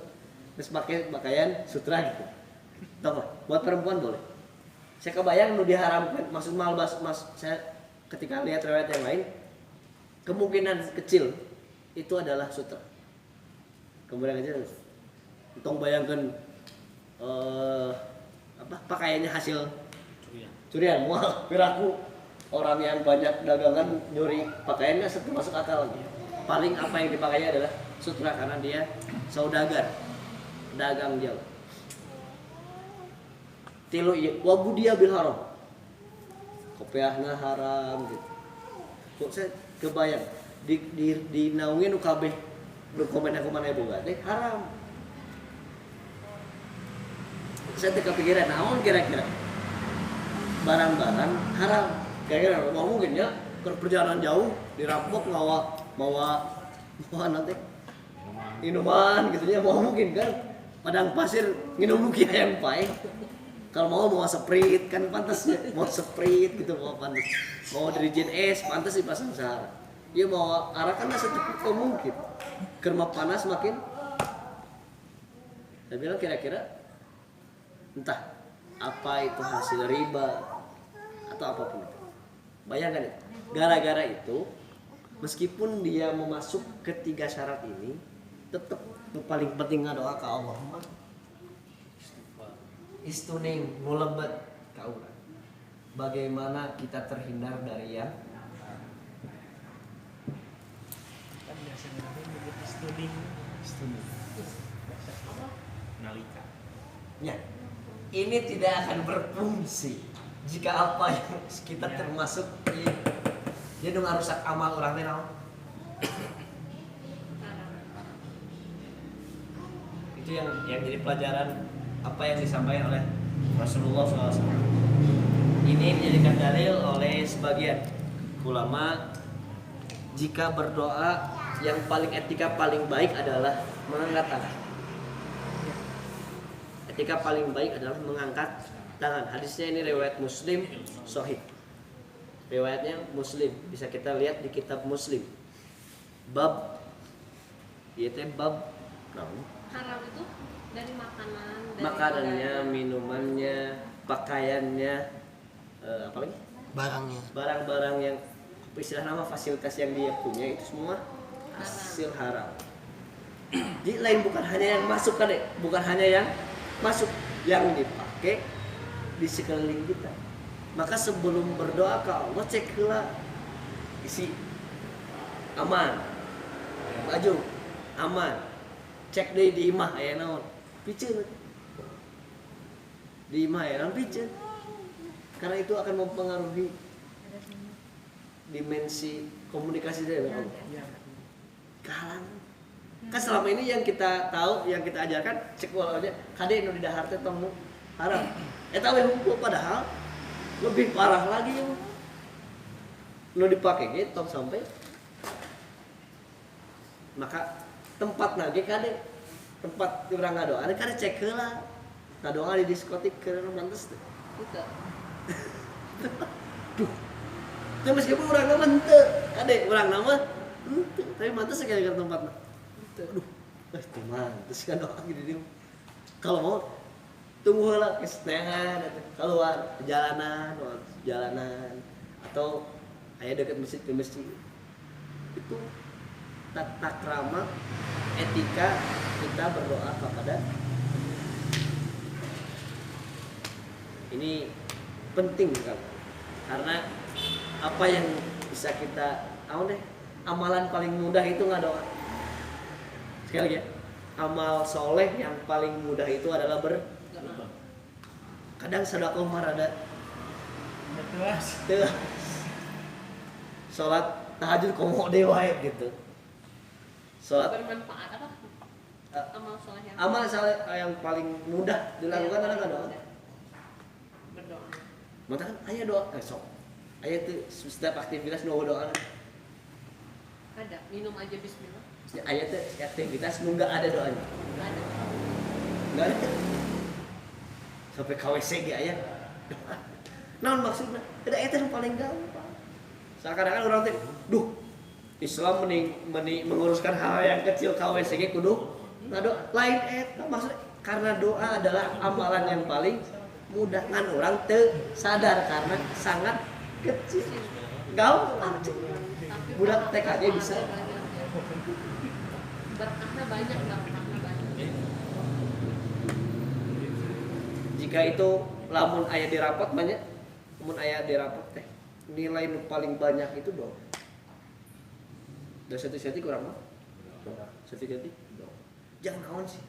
S1: terus pakai pakaian sutra gitu. Tahu buat perempuan boleh. Saya kebayang nu diharamkan maksud malbas saya ketika lihat riwayat yang lain kemungkinan kecil itu adalah sutra. Kemungkinan kecil. Tong bayangkan pakaiannya hasil curian mual piraku orang yang banyak dagangan nyuri pakaiannya masuk akal paling apa yang dipakainya adalah sutra karena dia saudagar dagang jauh tilu wabu dia bil haram kopiahna haram gitu kok saya kebayang di naungin ukabeh berkomen-komen bebas haram. Saya kepikiran, naon kira-kira barang-barang haram kira-kira mau mungkin ya perjalanan jauh dirampok mawa nanti minuman gitunya mau mungkin kan padang pasir minum nukia yang pahit kalau mau sprite kan pantas ya mau sprite gitu mau pantas mau dari jen es pantas di pasang sahara dia mau arakan secepat mungkin kerma panas makin saya bilang kira-kira entah apa itu hasil riba atau apapun itu. Bayangkan itu. Gara-gara itu meskipun dia memasuk ketiga syarat ini tetap paling penting doa ke Allah istuning mulebet ka urang. Bagaimana kita terhindar dari yang
S4: Kan biasanya menyebut studying
S5: Nalika.
S1: ya. Ini tidak akan berfungsi jika apa yang kita termasuk dia dong rusak amal orang lain. Itu yang jadi pelajaran apa yang disampaikan oleh Rasulullah SAW. Ini dijadikan dalil oleh sebagian ulama jika berdoa yang paling etika paling baik adalah mengangkat tangan. Etika paling baik adalah mengangkat tangan. Hadisnya ini riwayat Muslim sahih. Riwayatnya Muslim, bisa kita lihat di kitab Muslim. Bab
S3: Haram itu dari makanan, dari
S1: makanannya, minumannya, pakaiannya, apa lagi?
S2: barangnya
S1: Barang-barang yang istilah nama fasilitas yang dia punya itu semua hasil haram. Jadi lain bukan hanya yang masuk kan, bukan hanya yang masuk, yang dipakai di sekeliling kita. Maka sebelum berdoa ke Allah cek heula isi aman, baju aman, cek deh di imah aya naon, piceun. Di imah aya naon piceun. Karena itu akan mempengaruhi dimensi komunikasi dari Allah. Kalang. Kan selama ini yang kita tahu, yang kita ajarkan cek walaunya kade nu di dahar teh tong nu haram. Eta we hukum padahal lebih parah lagi ya. Nu dipake ge tong sampai maka tempat nage kade tempat urang ngadoa kade cek heula. Ngadoa di diskotik keur mantes teh.
S3: Gitu.
S1: Duh. Teu meskipun urang nama henteu, kade urang nama henteu, tapi mantes sekali ke tempatna. Aduh, pasti mantes kan doa gini dia. Kalau mau tunggu heula kesenangan keluar jalanan atau aya dekat masjid ke masjid. Itu tata krama etika kita berdoa kepada ini penting kan, karena apa yang bisa kita amalan paling mudah itu ngadoa. Sekali lagi ya, amal soleh yang paling mudah itu adalah kadang sedekah marada telas sholat tahajud komo dewa gitu, sholat
S3: Bermanfaat apa?
S1: amal soleh yang paling mudah dilakukan adalah ngadoa.
S3: Berdoa.
S1: Maka kan ayah doa sok ayah tuh setiap aktivitas doa
S3: Ada, minum aja bismillah.
S1: ayah tuh aktivitas nggak ada doanya,
S3: Ada.
S1: nggak ada sampai KWC ge ayah naon maksudnya tidak itu yang paling gampang. Seakan-akan orang teh duh Islam mending menguruskan hal yang kecil KWC ge kudu ngadoa lain maksudnya karena doa adalah amalan yang paling mudah ngan orang teu sadar karena sangat kecil gampang budak TK aja bisa.
S3: Berkahnya banyak, gampangnya banyak.
S1: Jika itu lamun aya di rapot banyak, lamun aya di rapot teh nilai nu paling banyak itu doa. Da seti-seti kurang mah. Seti-seti doa. Jangan naon sih.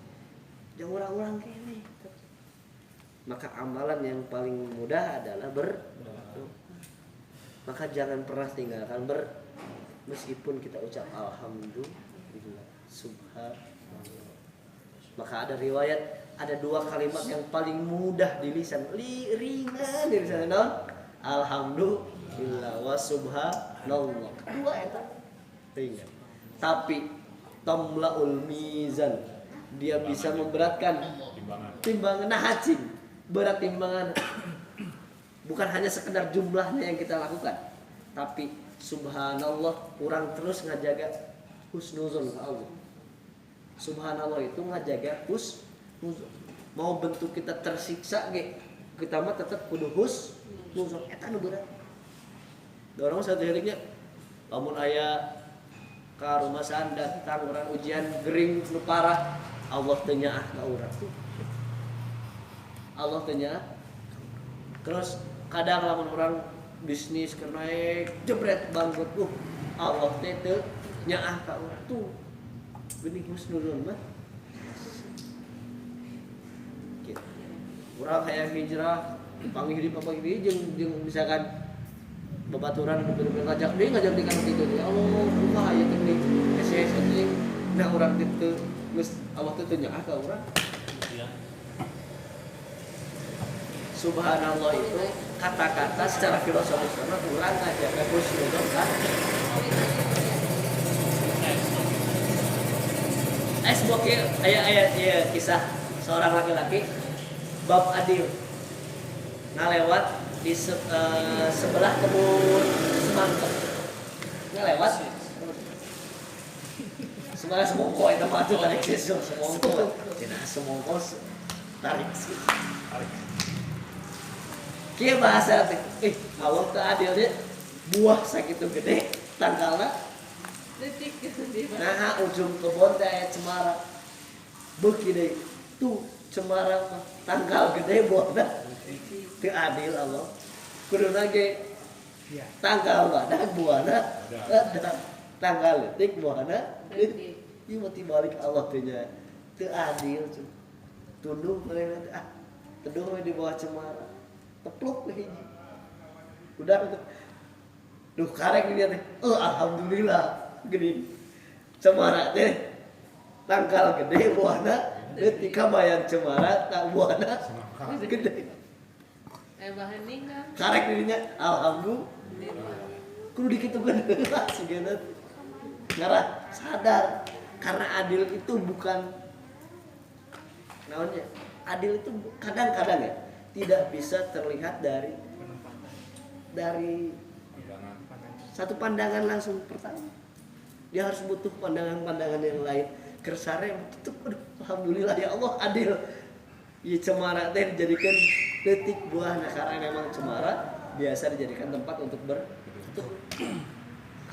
S1: Jangan urang-urang kene. Maka amalan yang paling mudah adalah berdoa. Maka jangan pernah tinggalkan meskipun kita ucap alhamdulillah subhanallah. Maka ada riwayat ada dua kalimat yang paling mudah di lisan, ringan di lisan naon? Alhamdulillah wa subhanallah. Dua eta ringan. Tapi tamlaul mizan, dia bisa memberatkan timbangan hacin, berat timbangan. Bukan hanya sekedar jumlahnya yang kita lakukan, tapi subhanallah kurang terus ngajaga husnuzon ke Allah. Subhanallah itu ngajaga husnuzon. Mau bentuk kita tersiksa ge, kita mah tetap kudu husnuzon. Eta nu berat. Dorong satu heriknya, lamun aya ka rumasan datang urang ujian gering nu parah, Allah teu nyaah ka urang. Allah teu nyaah. Terus kadang lamun orang bisnis keur naik jebret bangkrut Allah teh teu nyaah ka urang tuh geuning husnuzon mah kitu. Urang hayang hijrah panggih di jeung misalkan babaturan bener-bener ngajak di kana kitu ya Allah kumaha aya teh SES anjing nah urang kitu geus Allah teh teu nyaah ka urang. Subhanallah itu kata-kata secara filosofis karena kurang aja bagus gitu kan. Sebuah ayat kisah seorang laki-laki bab adil ngalewat di sebelah kebun semangka ngalewat sebelah semongko itu mah tuh tarik sesu semongko cenah semongko tarik sih kieu bahasa teh Allah teu adil dia buah sakitu gede tangkalna
S3: Detik gitu di
S1: nah ujung kebon teh aya cemara beuki deui tuh cemara mah tangkal gede buahna teu adil Allah kuduna ge tangkal badak buahna ada tangkal leutik buahna
S3: detik.
S1: ieu mah tibalik Allah teh nya teu adil tunduh mereka teduh we di bawah cemara tepluk we hiji udah duh karek dia teh alhamdulillah gede cemara teh tangkal gede buahna leutik kabayan cemara tak buahna gede
S3: Bahan ninggal.
S1: karek dirinya alhamdulillah kudu dikitukeun heula sigana ngarah sadar karena adil itu bukan naonnya adil itu kadang-kadang ya tidak bisa terlihat dari satu pandangan langsung pertama dia harus butuh pandangan-pandangan yang lain kersare tutup alhamdulillah ya Allah adil ya cemara teh dijadikan detik buah nah karena memang cemara biasa dijadikan tempat untuk bertutup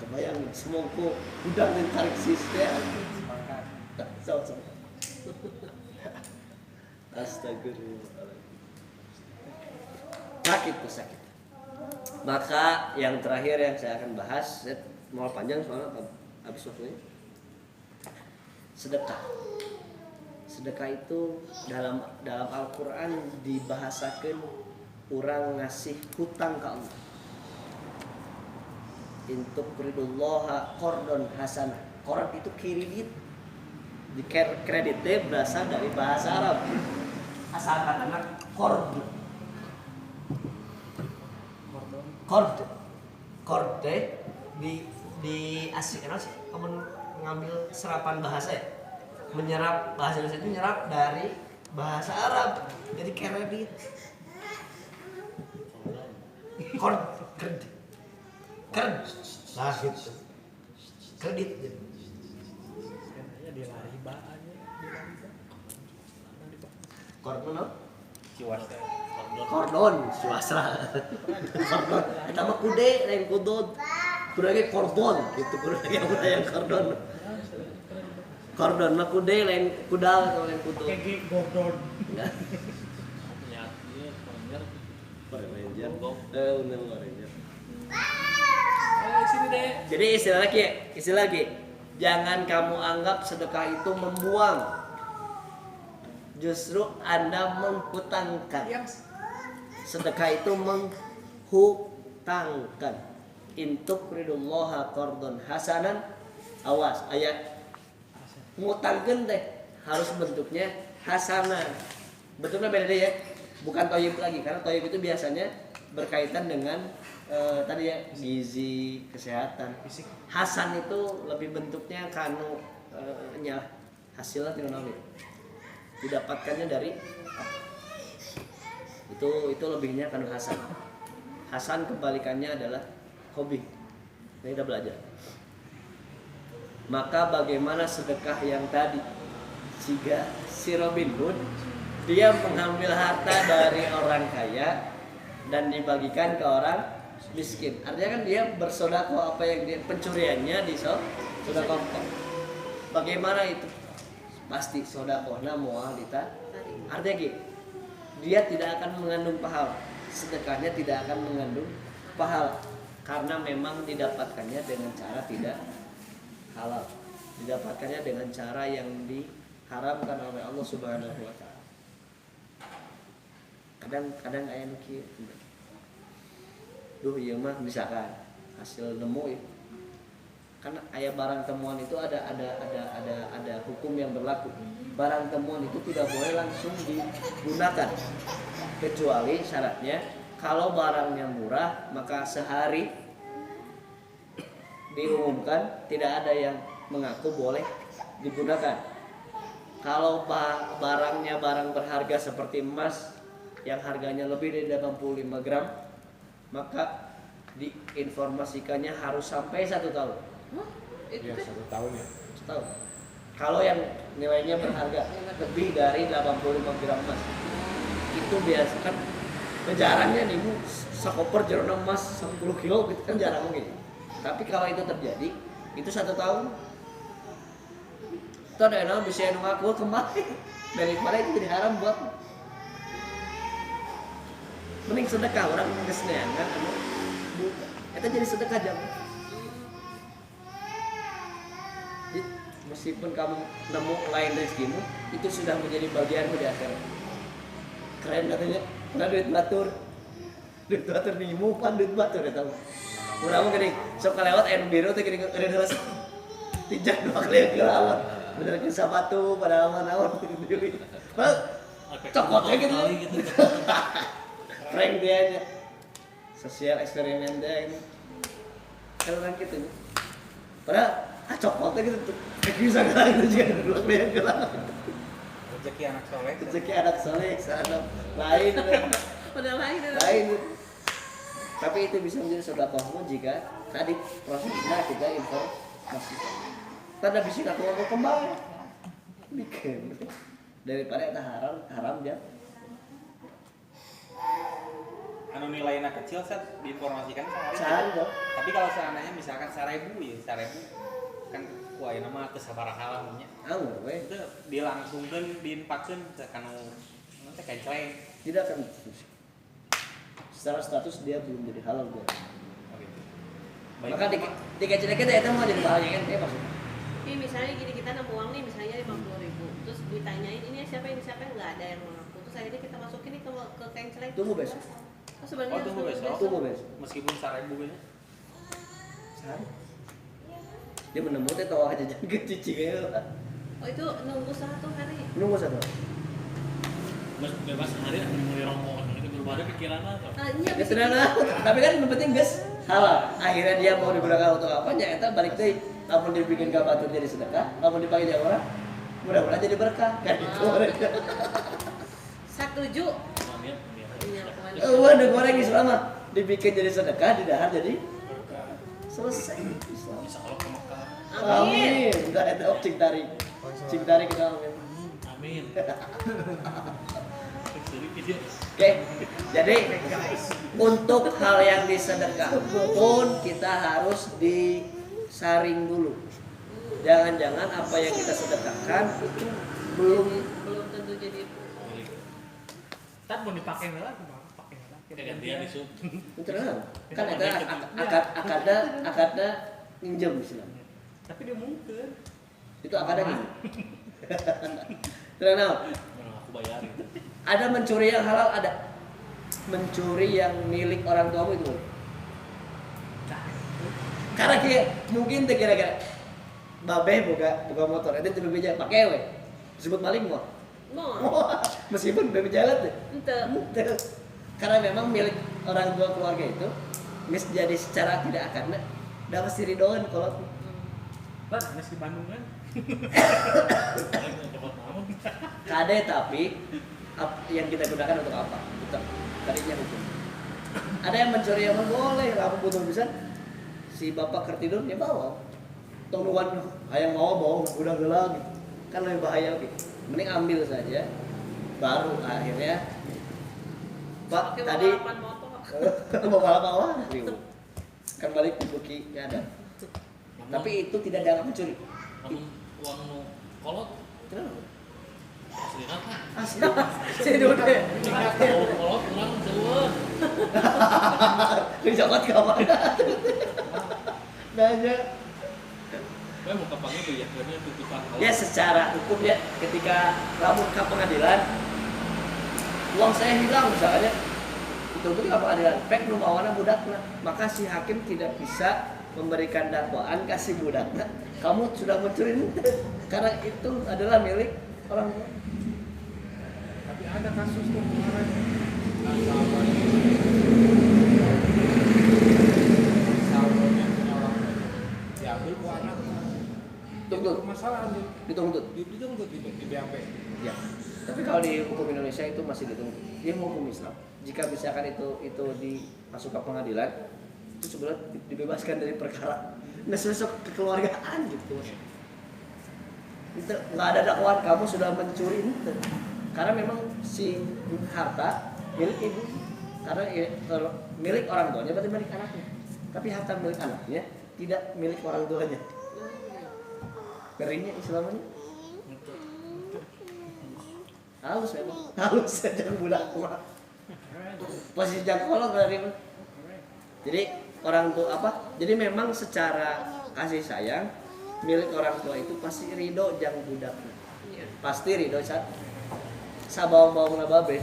S1: kebayang semongko udang dan tarik sis teh sama-sama astagfirullah sakit maka yang terakhir yang saya akan bahas mau panjang soalnya habis waktunya sedekah itu dalam Al-Quran dibahasakan orang ngasih hutang ke Allah untuk ridullah qardon hasanah qard itu kredit di kreditnya berasal dari bahasa Arab asal katanya qard di asli kan sih kamu ngambil serapan bahasa ya menyerap bahasa Indonesia itu menyerap dari bahasa Arab jadi kredit kredit nah gitu kredit kordon kordon swasta kordon eta mah kude lain kudon kudu ge kordon gitu kudu ge yang kordon kordon mah kude lain kudal atau lain kudon
S6: kayak Gordon
S1: jadi istilah lagi jangan kamu anggap sedekah itu membuang justru Anda menghutangkan sedekah itu menghutangkan intuk ridullah qardon hasanan awas ayat ngutangkeun teh harus bentuknya hasanah bentuknya beda deh ya bukan toyib lagi karena toyib itu biasanya berkaitan dengan tadi ya gizi kesehatan hasan itu lebih bentuknya kanu hasilnya tidak nabi didapatkannya dari itu lebihnya kanu hasan kebalikannya adalah hobi ini kita belajar maka bagaimana sedekah yang tadi jika si Robin Hood dia mengambil harta dari orang kaya dan dibagikan ke orang miskin artinya kan dia bersedekah apa yang dia pencuriannya di sedekah bagaimana itu pasti sedekahnya moal dita artinya gitu dia tidak akan mengandung pahala sedekahnya tidak akan mengandung pahala karena memang didapatkannya dengan cara tidak halal didapatkannya dengan cara yang diharamkan oleh Allah Subhanahu wa taala kadang aya nu kieu duh ieu mah misalkan hasil nemu ya karena aya barang temuan itu ada hukum yang berlaku barang temuan itu tidak boleh langsung digunakan kecuali syaratnya kalau barangnya murah maka sehari diumumkan tidak ada yang mengaku boleh digunakan kalau barangnya barang berharga seperti emas yang harganya lebih dari 85 gram maka diinformasikannya harus sampai 1 tahun
S3: Itu
S5: Ya,
S3: kan
S5: 1 tahun ya.
S1: setahun. Kalau yang nilainya berharga lebih dari 85 gram emas itu biasa kan jarangnya nih bu sakoper jerona emas 10 kilo gitu kan jarang mungkin. Tapi kalau itu terjadi itu 1 tahun. Itu ada yang bisa ngaku kembali daripada itu jadi haram buat. Mending sedekah orang ngesnean kan anu itu jadi sedekah jam. Jadi, meskipun kamu nemu lain rezekimu itu sudah menjadi bagianmu di akhirat. Keren katanya, karena duit batur nimu kan duit batur ya tahu. Urang mah geuning sok kalewat aya nu biru teh geuning heula tijak 2 kali ke lawan. Bener ke sabatu pada naon deui. Cokotnya gitu. Prank dia nya. Sosial eksperimen dia ini. Kalau kan gitu. Padahal cokotnya gitu tuh. Bisa kan itu juga 2 kali ke lawan.
S5: Rezeki anak soleh.
S1: Rezeki anak soleh sana lain.
S3: Udah
S1: Lain. Tapi itu bisa menjadi sedekahmu jika tadi prosesnya kita informasi. Tanda bisa aku kembali. Bikin daripada itu haram ya.
S5: Anu nilainya kecil set diinformasikan
S1: Sehari dong.
S5: Tapi kalau seandainya misalkan 1.000 ya 1.000 kan kuai nama teu sabaraha nya.
S1: We.
S5: Itu dilangsungkeun diinpakkeun kanu teh kenceleng.
S1: Tidak akan secara status dia belum jadi halal buat. Maka dikecil-kecil itu mau jadi bahaya kan ya maksudnya.
S3: Ini misalnya gini kita nemu uang nih misalnya 50.000 terus ditanyain ini siapa nggak ada yang mengaku terus akhirnya kita masukin nih ke kenceleng.
S1: Tunggu besok.
S3: Sebenarnya
S5: tunggu besok.
S1: Tunggu besok.
S5: Meskipun 1.000 nya.
S1: Sehari. Dia menemukan teh tahu aja jangan kecicing.
S3: Oh itu nunggu 1 hari.
S1: Nunggu 1.
S6: Mas bebas hari akan mulai rombongan itu baru ada pikiran atau
S3: Iya.
S1: Ya sudah tapi kan yang penting guys halal. Akhirnya dia mau digunakan untuk apa? Ya eta balik deui. Lamun dibikin ka batur jadi sedekah, lamun dipakai jeung orang mudah-mudahan jadi berkah kan gitu.
S3: Setuju.
S6: amin
S3: Iya,
S1: Waduh goreng Islam mah dibikin jadi sedekah, didahar jadi selesai Islam.
S6: insya Allah ke Mekah
S3: Amin.
S1: Enggak ada cing tari kita amin.
S6: amin jadi video
S1: Oke, jadi untuk hal yang disedekah pun kita harus disaring dulu. Jangan-jangan apa yang kita sedekahkan itu belum
S3: tentu jadi
S4: Tad mau dipakai lah, pakai lah.
S6: gantian di sub
S1: terang. Kan ada akadnya minjem Islam.
S4: Tapi dia mungkin.
S1: Itu akadnya gini. Terang naon?
S6: aku bayar gitu
S1: Ada mencuri yang halal, ada mencuri yang milik orang tuamu itu. Karena mungkin teh kira-kira babeh boga motor, itu tuh bebeja pakai we. Disebut maling mau. Meskipun bebe jalan deh.
S3: ente.
S1: Karena memang milik orang tua keluarga itu geus jadi secara tidak akarna da pasti ridoan kalau
S4: Tad, anes di Bandung kan.
S6: cepat namun
S1: kade tapi yang kita gunakan untuk apa? Itu tadinya hukum. Ada yang mencuri yang boleh, kamu butuh bisa si bapak kertidur ya bawa. Tungguan hayang bawa udah gelang gitu. Kan lebih bahaya gitu. Mending ambil saja. Baru akhirnya Pak
S3: Pakai
S1: tadi
S3: balapan motor.
S1: mau balapan awal kan balik di buki nggak ada. Tapi itu tidak dianggap mencuri.
S6: namun uang nu kolot
S1: Kenapa?
S6: asli apa
S1: Asli. Saya dulu deh.
S6: kolot ulang seueur
S1: Dijokot ke mana? Nanya.
S6: gue mau kepake tuh ya karena titipan
S1: Ya secara hukum ya ketika lamun ke pengadilan uang saya hilang misalnya itu ke pengadilan pek nu mawana budakna maka si hakim tidak bisa memberikan dakwaan kasih budakna kamu sudah mencuri karena itu adalah milik orang tua.
S5: Tapi ada kasus tuh kemarin saldonya punya orang tua diambil ku anak
S1: Tuntut.
S5: masalah
S1: Dituntut.
S5: dituntut itu di BAP.
S1: Ya. Tapi kalau di hukum Indonesia itu masih dituntut. Dia hukum Islam. Jika misalkan itu dimasuk ke pengadilan, itu sebenarnya dibebaskan dari perkara nggak sesuai kekeluargaan gitu. Itu nggak ada dakwaan kamu sudah mencuri itu. Karena memang si harta milik ibu. karena milik orang tuanya berarti milik anaknya. Tapi harta milik anaknya tidak milik orang tuanya. Keringnya Islamnya halus memang, halus saja budak tua. Posisi jangkolok dari mana? Jadi orang tua apa? Jadi memang secara kasih sayang milik orang tua itu pasti ridho jang budaknya.
S3: Iya.
S1: Pasti ridho sabawang-bawang babe,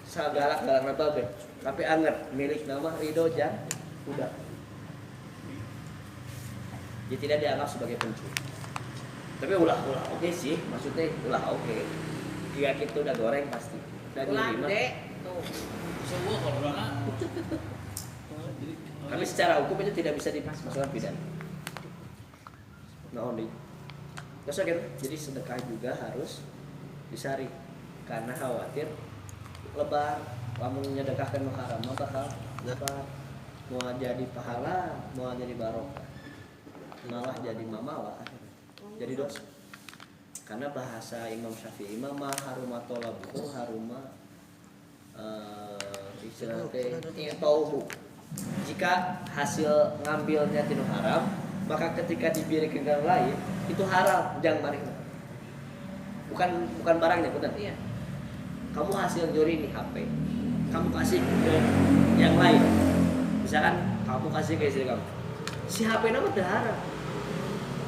S1: sagalak-galak babe. Tapi anger milik nama ridho jang budak. Dia tidak dianggap sebagai pencuri. Tapi ulah oke sih, maksudnya ulah oke. Jika kita udah goreng pasti. Dan
S3: Ulah
S1: lima.
S3: dek tuh.
S6: Semua kalau orang
S1: Tapi secara hukum itu tidak bisa dimasukkan pidana. Nah, only. Terus gitu. Jadi sedekah juga harus disari karena khawatir lebar. Lamun menyedekahkan haram bakal lebar. Mau jadi pahala, mau jadi barokah. Malah jadi mamalah. Jadi dosa. Karena bahasa Imam Syafi'i mah harumatolahu haruma istilahnya taubu. Jika hasil ngambilnya tinu haram, maka ketika diberikan ke orang lain itu haram, jangan marikna. Bukan barangnya, benar.
S3: Iya.
S1: Kamu hasil nyuri nih HP, kamu kasih ke yang lain. Misalkan kamu kasih ke istri kamu, si HP nama udah haram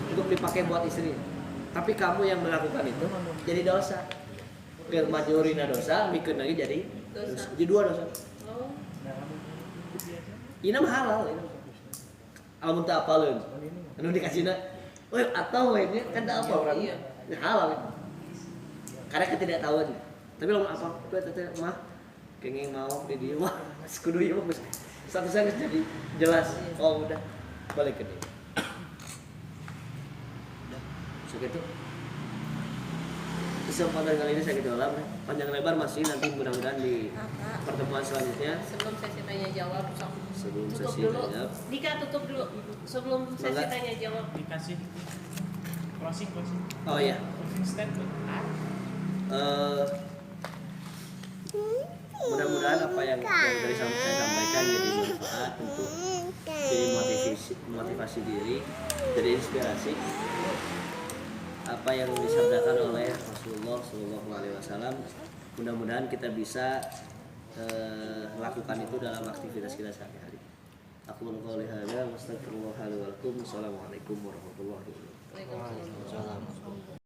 S1: untuk dipakai buat istri. Tapi kamu yang melakukan itu jadi dosa. Ke majorina dosa, mikir lagi jadi dosa. Jadi dua dosa.
S3: Oh.
S1: Ini mah halal ini. Alamun tak apalun. Anu dikasihna, atau ini kan tak apa orang.
S3: Iya.
S1: Ini halal. Karena ketidaktahuan. Tapi lamun apa? Tuh teh mah kenging mau di dia mah kudu ieu mah statusnya jadi jelas. Oh udah balik ke dia. Segitu. Kesempatan kali ini saya gitu lah. Panjang lebar masih nanti mudah-mudahan di pertemuan selanjutnya.
S3: Sebelum sesi tanya jawab, sok
S1: Sebelum
S3: tutup
S1: sesi
S3: dulu.
S1: tanya.
S3: Dika tutup dulu. Sebelum sesi
S1: Mangga.
S3: tanya jawab.
S6: dikasih closing
S1: Oh iya.
S6: closing statement.
S1: Mudah-mudahan apa yang dari saya sampaikan jadi manfaat untuk jadi motivasi diri, jadi inspirasi. Apa yang disabdakan oleh Rasulullah SAW, mudah-mudahan kita bisa lakukan itu dalam aktivitas kita sehari-hari. Aku qouli hadza wa astaghfirullah li wa lakum. Assalamualaikum warahmatullahi wabarakatuh.
S3: Waalaikumsalam.